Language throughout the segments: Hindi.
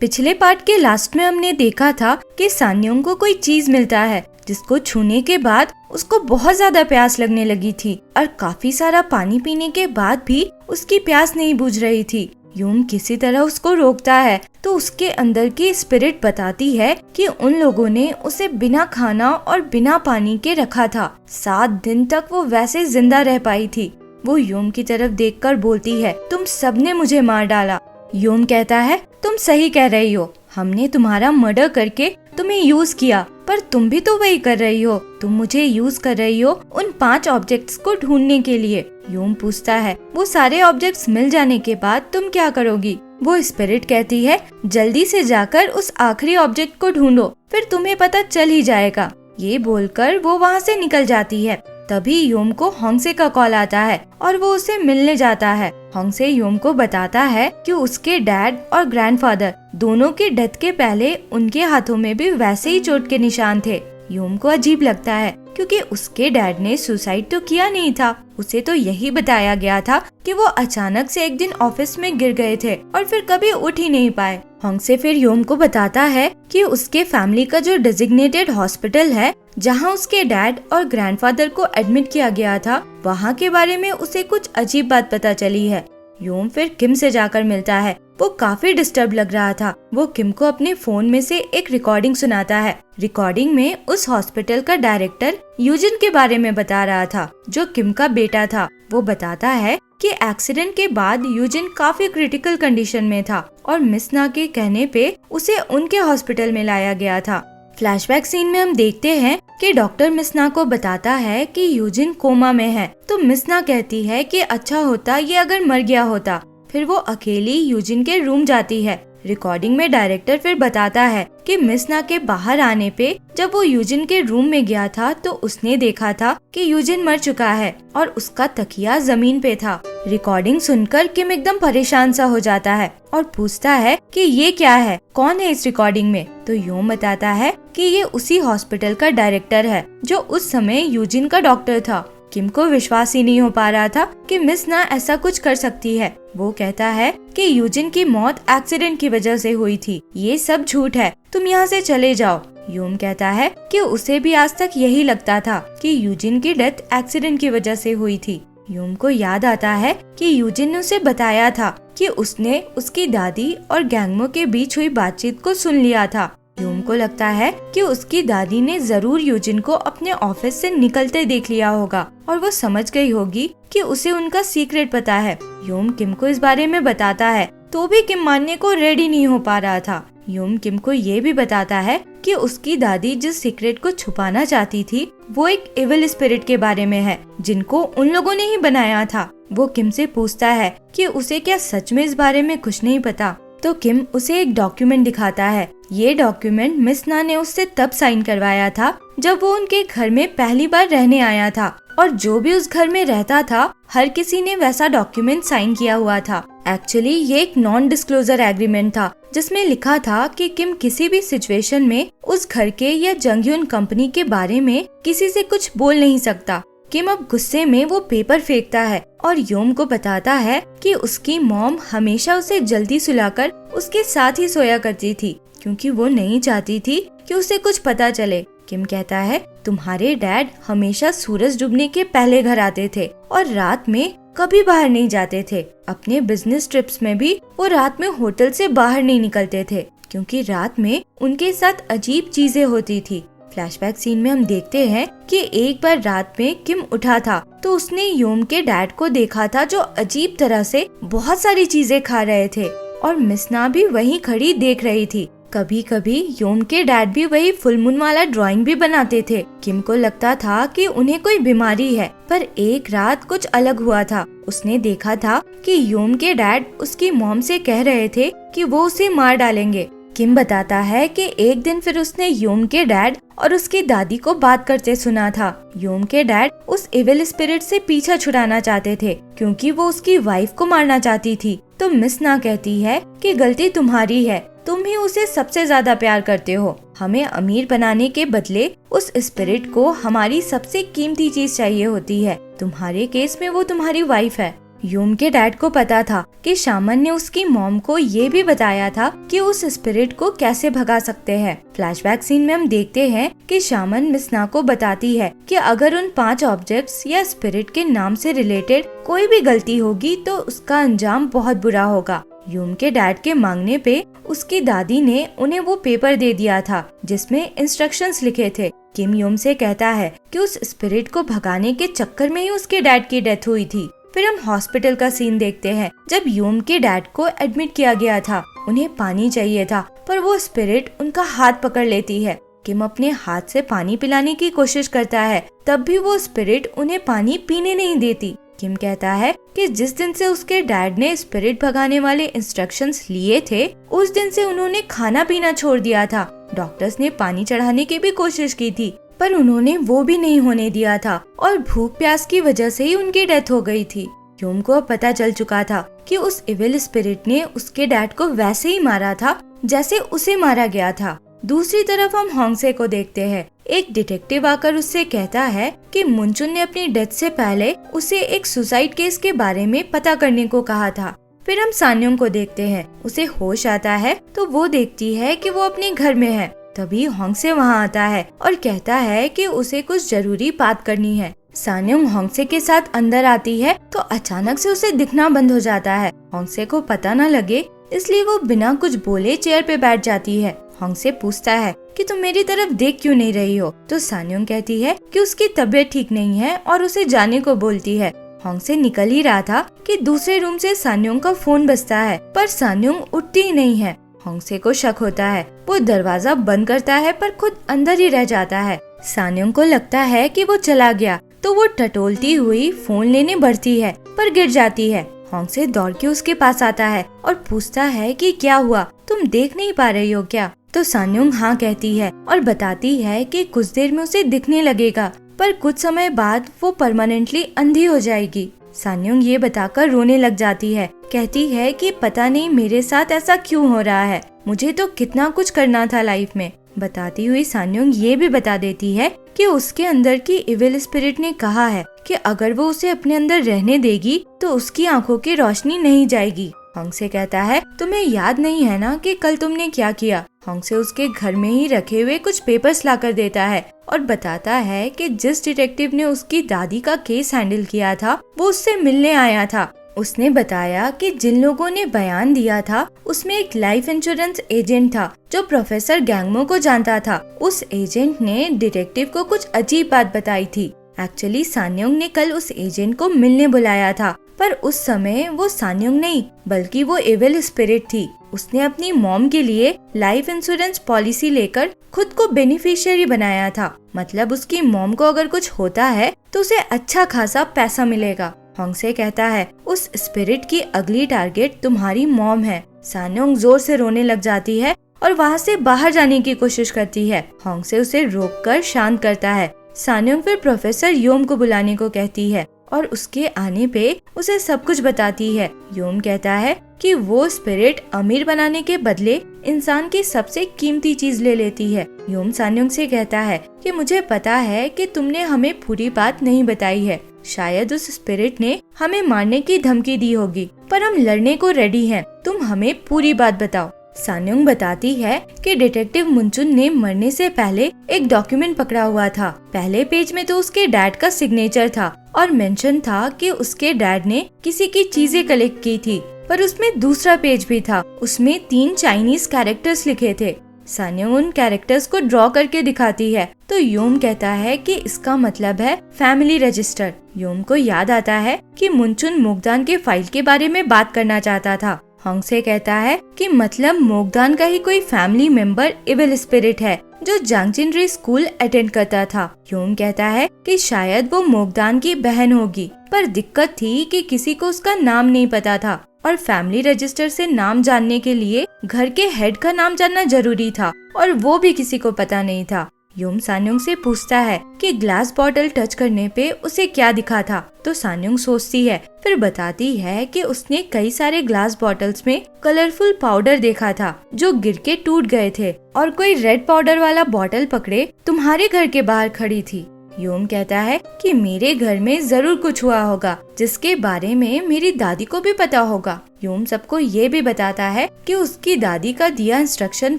पिछले पार्ट के लास्ट में हमने देखा था कि सान्योंग को कोई चीज मिलता है जिसको छूने के बाद उसको बहुत ज्यादा प्यास लगने लगी थी और काफी सारा पानी पीने के बाद भी उसकी प्यास नहीं बुझ रही थी। यूम किसी तरह उसको रोकता है तो उसके अंदर की स्पिरिट बताती है कि उन लोगों ने उसे बिना खाना और बिना पानी के रखा था। 7 दिन तक वो वैसे जिंदा रह पाई थी। वो यूम की तरफ देखकर बोलती है, तुम सबने मुझे मार डाला। यूम कहता है, तुम सही कह रही हो, हमने तुम्हारा मर्डर करके तुम्हें यूज किया, पर तुम भी तो वही कर रही हो। तुम मुझे यूज कर रही हो उन 5 ऑब्जेक्ट्स को ढूंढने के लिए। यूम पूछता है, वो सारे ऑब्जेक्ट्स मिल जाने के बाद तुम क्या करोगी? वो स्पिरिट कहती है, जल्दी से जाकर उस आखिरी ऑब्जेक्ट को ढूंढो, फिर तुम्हें पता चल ही जाएगा। ये बोलकर वो वहाँ से निकल जाती है। तभी यूम को होंगसे का कॉल आता है और वो उसे मिलने जाता है। होंगसे यूम को बताता है कि उसके डैड और ग्रैंडफादर दोनों की डेथ के पहले उनके हाथों में भी वैसे ही चोट के निशान थे। यूम को अजीब लगता है क्योंकि उसके डैड ने सुसाइड तो किया नहीं था। उसे तो यही बताया गया था कि वो अचानक से एक दिन ऑफिस में गिर गए थे और फिर कभी उठ ही नहीं पाए। होंगसे फिर यूम को बताता है कि उसके फैमिली का जो डेजिग्नेटेड हॉस्पिटल है जहां उसके डैड और ग्रैंडफादर को एडमिट किया गया था, वहां के बारे में उसे कुछ अजीब बात पता चली है। यूम फिर किम से जाकर मिलता है। वो काफी डिस्टर्ब लग रहा था। वो किम को अपने फोन में से एक रिकॉर्डिंग सुनाता है। रिकॉर्डिंग में उस हॉस्पिटल का डायरेक्टर यूजिन के बारे में बता रहा था, जो किम का बेटा था। वो बताता है कि एक्सीडेंट के बाद यूजिन काफी क्रिटिकल कंडीशन में था और मिस ना के कहने पे उसे उनके हॉस्पिटल में लाया गया था। फ्लैशबैक सीन में हम देखते हैं कि डॉक्टर मिसना को बताता है कि यूजिन कोमा में है, तो मिसना कहती है कि अच्छा होता ये अगर मर गया होता। फिर वो अकेली यूजिन के रूम जाती है। रिकॉर्डिंग में डायरेक्टर फिर बताता है कि मिसना के बाहर आने पे जब वो यूजिन के रूम में गया था तो उसने देखा था कि यूजिन मर चुका है और उसका तकिया जमीन पे था। रिकॉर्डिंग सुनकर किम एकदम परेशान सा हो जाता है और पूछता है कि ये क्या है, कौन है इस रिकॉर्डिंग में? तो यूम बताता है कि ये उसी हॉस्पिटल का डायरेक्टर है जो उस समय यूजिन का डॉक्टर था। किम को विश्वास ही नहीं हो पा रहा था कि मिस ना ऐसा कुछ कर सकती है। वो कहता है कि यूजिन की मौत एक्सीडेंट की वजह से हुई थी, ये सब झूठ है, तुम यहाँ से चले जाओ। यूम कहता है कि उसे भी आज तक यही लगता था कि यूजिन की डेथ एक्सीडेंट की वजह से हुई थी। यूम को याद आता है कि यूजिन ने उसे बताया था कि उसने उसकी दादी और गैंगमो के बीच हुई बातचीत को सुन लिया था। यूम को लगता है कि उसकी दादी ने जरूर यूजिन को अपने ऑफिस से निकलते देख लिया होगा और वो समझ गई होगी कि उसे उनका सीक्रेट पता है। यूम किम को इस बारे में बताता है तो भी किम मानने को रेडी नहीं हो पा रहा था। यूम किम को ये भी बताता है कि उसकी दादी जिस सीक्रेट को छुपाना चाहती थी वो एक इविल स्पिरिट के बारे में है जिनको उन लोगों ने ही बनाया था। वो किम से पूछता है कि उसे क्या सच में इस बारे में कुछ नहीं पता। तो किम उसे एक डॉक्यूमेंट दिखाता है। ये डॉक्यूमेंट मिस ना ने उससे तब साइन करवाया था जब वो उनके घर में पहली बार रहने आया था और जो भी उस घर में रहता था हर किसी ने वैसा डॉक्यूमेंट साइन किया हुआ था। एक्चुअली ये एक नॉन डिस्क्लोजर एग्रीमेंट था जिसमें लिखा था कि किम किसी भी सिचुएशन में उस घर के या जंगयून कंपनी के बारे में किसी से कुछ बोल नहीं सकता। किम अब गुस्से में वो पेपर फेंकता है और यूम को बताता है कि उसकी मॉम हमेशा उसे जल्दी सुलाकर उसके साथ ही सोया करती थी क्योंकि वो नहीं चाहती थी कि उसे कुछ पता चले। किम कहता है, तुम्हारे डैड हमेशा सूरज डूबने के पहले घर आते थे और रात में कभी बाहर नहीं जाते थे। अपने बिजनेस ट्रिप्स में भी वो रात में होटल से बाहर नहीं निकलते थे क्योंकि रात में उनके साथ अजीब चीजें होती थी। फ्लैशबैक सीन में हम देखते हैं कि एक बार रात में किम उठा था तो उसने यूम के डैड को देखा था जो अजीब तरह से बहुत सारी चीजें खा रहे थे और मिसना भी वहीं खड़ी देख रही थी। कभी कभी यूम के डैड भी वही फुल मून वाला ड्राइंग भी बनाते थे। किम को लगता था कि उन्हें कोई बीमारी है, पर एक रात कुछ अलग हुआ था। उसने देखा था कि यूम के डैड उसकी मॉम से कह रहे थे कि वो उसे मार डालेंगे। किम बताता है कि एक दिन फिर उसने यूम के डैड और उसकी दादी को बात करते सुना था। यूम के डैड उस इविल स्पिरिट से पीछा छुड़ाना चाहते थे क्योंकि वो उसकी वाइफ को मारना चाहती थी। तो मिस ना कहती है कि गलती तुम्हारी है, तुम ही उसे सबसे ज्यादा प्यार करते हो। हमें अमीर बनाने के बदले उस स्पिरिट को हमारी सबसे कीमती चीज चाहिए होती है। तुम्हारे केस में वो तुम्हारी वाइफ है। यूम के डैड को पता था कि शामन ने उसकी मॉम को ये भी बताया था कि उस स्पिरिट को कैसे भगा सकते हैं। फ्लैशबैक सीन में हम देखते हैं कि शामन मिसना को बताती है कि अगर उन 5 ऑब्जेक्ट्स या स्पिरिट के नाम से रिलेटेड कोई भी गलती होगी तो उसका अंजाम बहुत बुरा होगा। यूम के डैड के मांगने पे उसकी दादी ने उन्हें वो पेपर दे दिया था जिसमें इंस्ट्रक्शंस लिखे थे। किम यूम से कहता है कि उस स्पिरिट को भगाने के चक्कर में ही उसके डैड की डेथ हुई थी। फिर हम हॉस्पिटल का सीन देखते हैं जब यूम के डैड को एडमिट किया गया था। उन्हें पानी चाहिए था पर वो स्पिरिट उनका हाथ पकड़ लेती है। किम अपने हाथ से पानी पिलाने की कोशिश करता है, तब भी वो स्पिरिट उन्हें पानी पीने नहीं देती। किम कहता है कि जिस दिन से उसके डैड ने स्पिरिट भगाने वाले इंस्ट्रक्शंस लिए थे उस दिन से उन्होंने खाना पीना छोड़ दिया था। डॉक्टर्स ने पानी चढ़ाने की भी कोशिश की थी पर उन्होंने वो भी नहीं होने दिया था और भूख प्यास की वजह से ही उनकी डेथ हो गई थी। यूम को पता चल चुका था कि उस इविल स्पिरिट ने उसके डैड को वैसे ही मारा था जैसे उसे मारा गया था। दूसरी तरफ हम होंगसे को देखते हैं। एक डिटेक्टिव आकर उससे कहता है कि मुनचुन ने अपनी डेथ से पहले उसे एक सुसाइड केस के बारे में पता करने को कहा था। फिर हम सान्योंग को देखते हैं। उसे होश आता है तो वो देखती है कि वो अपने घर में है। तभी होंगसे वहाँ आता है और कहता है कि उसे कुछ जरूरी बात करनी है। सान्योंग होंगसे के साथ अंदर आती है तो अचानक से उसे दिखना बंद हो जाता है। होंगसे को पता न लगे इसलिए वो बिना कुछ बोले चेयर पे बैठ जाती है। होंगसे पूछता है कि तुम मेरी तरफ देख क्यों नहीं रही हो, तो सान्योंग कहती है कि उसकी तबीयत ठीक नहीं है और उसे जाने को बोलती है। होंगसे निकल ही रहा था कि दूसरे रूम से सान्योंग का फोन बजता है पर सान्योंग उठती ही नहीं है। होंगसे को शक होता है। वो दरवाजा बंद करता है पर खुद अंदर ही रह जाता है। सान्योंग को लगता है कि वो चला गया तो वो टटोलती हुई फोन लेने बढ़ती है पर गिर जाती है। होंगसे दौड़ के उसके पास आता है और पूछता है कि क्या हुआ, तुम देख नहीं पा रही हो क्या? तो सान्योंग हाँ कहती है और बताती है कि कुछ देर में उसे दिखने लगेगा पर कुछ समय बाद वो परमानेंटली अंधी हो जाएगी। सान्योंग ये बताकर रोने लग जाती है। कहती है कि पता नहीं मेरे साथ ऐसा क्यों हो रहा है, मुझे तो कितना कुछ करना था लाइफ में। बताती हुई सान्योंग ये भी बता देती है कि उसके अंदर की इविल स्पिरिट ने कहा है कि अगर वो उसे अपने अंदर रहने देगी तो उसकी आंखों की रोशनी नहीं जाएगी। होंगसे कहता है तुम्हें याद नहीं है ना कि कल तुमने क्या किया? होंगसे उसके घर में ही रखे हुए कुछ पेपर्स लाकर देता है और बताता है कि जिस डिटेक्टिव ने उसकी दादी का केस हैंडल किया था वो उससे मिलने आया था। उसने बताया कि जिन लोगों ने बयान दिया था उसमें एक लाइफ इंश्योरेंस एजेंट था जो प्रोफेसर गैंगमो को जानता था। उस एजेंट ने डिटेक्टिव को कुछ अजीब बात बताई थी। एक्चुअली सान्योंग ने कल उस एजेंट को मिलने बुलाया था पर उस समय वो सान्योंग नहीं बल्कि वो एविल स्पिरिट थी। उसने अपनी मॉम के लिए लाइफ इंश्योरेंस पॉलिसी लेकर खुद को बेनिफिशियरी बनाया था। मतलब उसकी मॉम को अगर कुछ होता है तो उसे अच्छा खासा पैसा मिलेगा। होंगसे कहता है उस स्पिरिट की अगली टारगेट तुम्हारी मॉम है। सान्योंग जोर से रोने लग जाती है और वहाँ से बाहर जाने की कोशिश करती है। होंगसे उसे रोककर शांत करता है। सान्योंग फिर प्रोफेसर योम को बुलाने को कहती है और उसके आने पे उसे सब कुछ बताती है। योम कहता है कि वो स्पिरिट अमीर बनाने के बदले इंसान की सबसे कीमती चीज ले लेती है। योम सान्योंग से कहता है कि मुझे पता है कि तुमने हमें पूरी बात नहीं बताई है। शायद उस स्पिरिट ने हमें मारने की धमकी दी होगी पर हम लड़ने को रेडी हैं। तुम हमें पूरी बात बताओ। सान्योंग बताती है कि डिटेक्टिव मुनचुन ने मरने से पहले एक डॉक्यूमेंट पकड़ा हुआ था। पहले पेज में तो उसके डैड का सिग्नेचर था और मेंशन था कि उसके डैड ने किसी की चीजें कलेक्ट की थी, पर उसमें दूसरा पेज भी था। उसमें 3 चाइनीज कैरेक्टर्स लिखे थे। सान्योंग उन कैरेक्टर्स को ड्रॉ करके दिखाती है तो योम कहता है कि इसका मतलब है फैमिली रजिस्टर। योम को याद आता है कि मुनचुन मोगदान के फाइल के बारे में बात करना चाहता था। होंगसे कहता है कि मतलब मोगदान का ही कोई फैमिली मेंबर इविल स्पिरिट है जो जांगजिनरी स्कूल अटेंड करता था। योम कहता है कि शायद वो मोगदान की बहन होगी, पर दिक्कत थी कि किसी को उसका नाम नहीं पता था और फैमिली रजिस्टर से नाम जानने के लिए घर के हेड का नाम जानना जरूरी था और वो भी किसी को पता नहीं था। योम सान्योंग से पूछता है कि ग्लास बॉटल टच करने पे उसे क्या दिखा था, तो सान्योंग सोचती है, फिर बताती है कि उसने कई सारे ग्लास बॉटल्स में कलरफुल पाउडर देखा था जो गिर के टूट गए थे और कोई रेड पाउडर वाला बॉटल पकड़े तुम्हारे घर के बाहर खड़ी थी। योम कहता है कि मेरे घर में जरूर कुछ हुआ होगा जिसके बारे में मेरी दादी को भी पता होगा। योम सबको ये भी बताता है कि उसकी दादी का दिया इंस्ट्रक्शन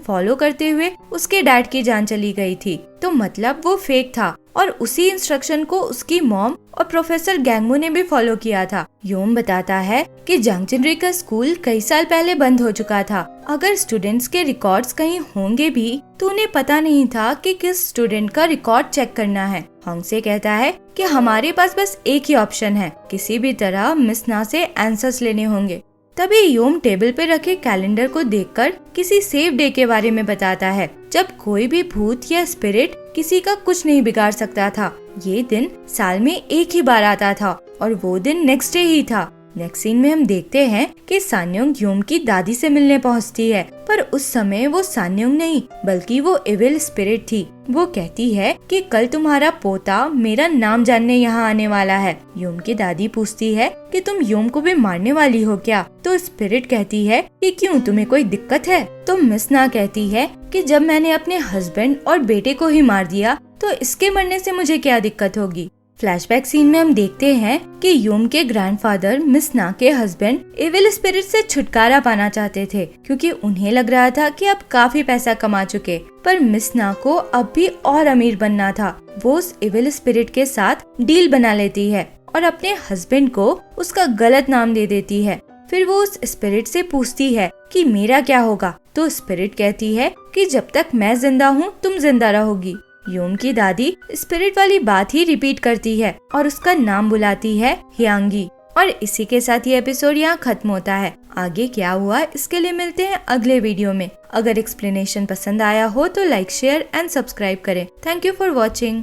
फॉलो करते हुए उसके डैड की जान चली गई थी, तो मतलब वो फेक था और उसी इंस्ट्रक्शन को उसकी मॉम और प्रोफेसर गैंगमो ने भी फॉलो किया था। योम बताता है कि जंगजिनरी का स्कूल कई साल पहले बंद हो चुका था। अगर स्टूडेंट्स के रिकॉर्ड्स कहीं होंगे भी तो उन्हें पता नहीं था कि किस स्टूडेंट का रिकॉर्ड चेक करना है। होंगसे कहता है कि हमारे पास बस एक ही ऑप्शन है, किसी भी तरह मिस ना से आंसर्स लेने होंगे। तभी योम टेबल पे रखे कैलेंडर को देखकर किसी सेफ डे के बारे में बताता है जब कोई भी भूत या स्पिरिट किसी का कुछ नहीं बिगाड़ सकता था। ये दिन साल में एक ही बार आता था और वो दिन नेक्स्ट डे ही था। नेक्स्ट सीन में हम देखते हैं कि सान्योंग योम की दादी से मिलने पहुंचती है, पर उस समय वो सान्योंग नहीं बल्कि वो इविल स्पिरिट थी। वो कहती है कि कल तुम्हारा पोता मेरा नाम जानने यहाँ आने वाला है। योम की दादी पूछती है कि तुम योम को भी मारने वाली हो क्या? तो स्पिरिट कहती है कि क्यों, तुम्हें कोई दिक्कत है? तो मिस ना कहती है कि जब मैंने अपने हस्बैंड और बेटे को ही मार दिया तो इसके मरने से मुझे क्या दिक्कत होगी। फ्लैशबैक सीन में हम देखते हैं कि योम के ग्रैंडफादर मिस ना के हस्बैंड एविल स्पिरिट से छुटकारा पाना चाहते थे क्योंकि उन्हें लग रहा था कि अब काफी पैसा कमा चुके, पर मिस ना को अब भी और अमीर बनना था। वो उस एविल स्पिरिट के साथ डील बना लेती है और अपने हस्बैंड को उसका गलत नाम दे देती है। फिर वो उस स्पिरिट से पूछती है कि मेरा क्या होगा, तो स्पिरिट कहती है कि जब तक मैं जिंदा हूँ तुम जिंदा रहोगी। योम की दादी स्पिरिट वाली बात ही रिपीट करती है और उसका नाम बुलाती है ह्यांगी। और इसी के साथ ये एपिसोड यहाँ खत्म होता है। आगे क्या हुआ इसके लिए मिलते हैं अगले वीडियो में। अगर एक्सप्लेनेशन पसंद आया हो तो लाइक, शेयर एंड सब्सक्राइब करें। Thank you for watching.